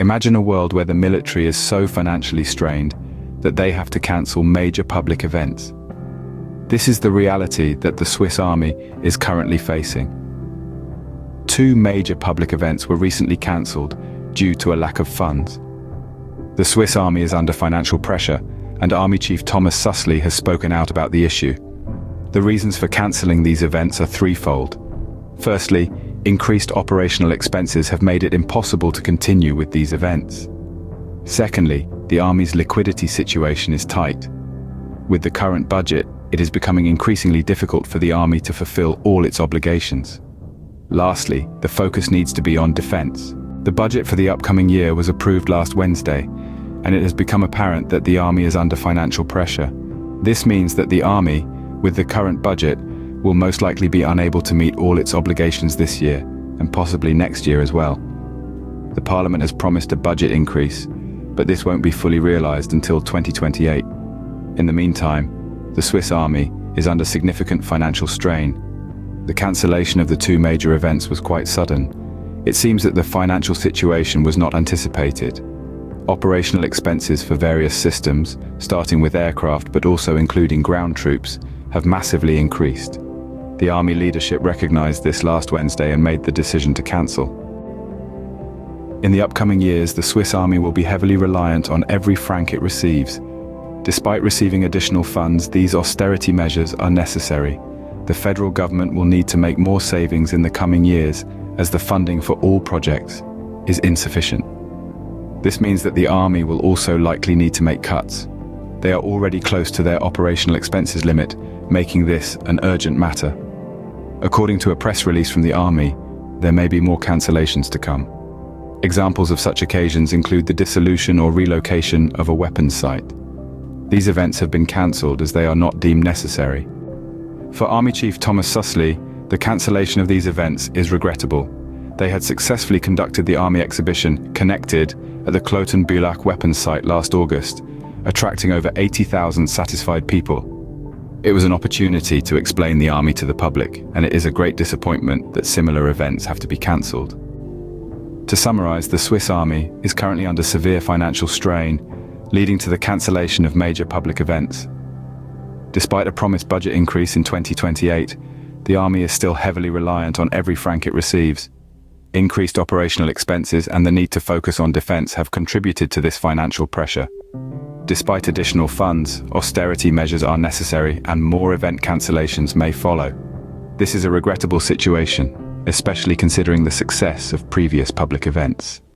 Imagine a world where the military is so financially strained that they have to cancel major public events. This is the reality that the Swiss Army is currently facing. Two major public events were recently cancelled due to a lack of funds. The Swiss Army is under financial pressure, and Army Chief Thomas Süssli has spoken out about the issue. The reasons for cancelling these events are threefold. Firstly, increased operational expenses have made it impossible to continue with these events. Secondly, the Army's liquidity situation is tight. With the current budget, it is becoming increasingly difficult for the Army to fulfill all its obligations. Lastly, the focus needs to be on defense. The budget for the upcoming year was approved last Wednesday, and it has become apparent that the Army is under financial pressure. This means that the Army, with the current budget, will most likely be unable to meet all its obligations this year, and possibly next year as well. The Parliament has promised a budget increase, but this won't be fully realized until 2028. In the meantime, the Swiss Army is under significant financial strain. The cancellation of the two major events was quite sudden. It seems that the financial situation was not anticipated. Operational expenses for various systems, starting with aircraft but also including ground troops, have massively increased. The Army leadership recognized this last Wednesday and made the decision to cancel. In the upcoming years, the Swiss Army will be heavily reliant on every franc it receives. Despite receiving additional funds, these austerity measures are necessary. The federal government will need to make more savings in the coming years, as the funding for all projects is insufficient. This means that the Army will also likely need to make cuts. They are already close to their operational expenses limit, making this an urgent matter. According to a press release from the Army, there may be more cancellations to come. Examples of such occasions include the dissolution or relocation of a weapons site. These events have been cancelled as they are not deemed necessary. For Army Chief Thomas Süssli, the cancellation of these events is regrettable. They had successfully conducted the Army exhibition Connected at the Kloten-Bühlach weapons site last August, attracting over 80,000 satisfied people. It was an opportunity to explain the Army to the public, and it is a great disappointment that similar events have to be cancelled. To summarize, the Swiss Army is currently under severe financial strain, leading to the cancellation of major public events. Despite a promised budget increase in 2028, the Army is still heavily reliant on every franc it receives. Increased operational expenses and the need to focus on defense have contributed to this financial pressure. Despite additional funds, austerity measures are necessary and more event cancellations may follow. This is a regrettable situation, especially considering the success of previous public events.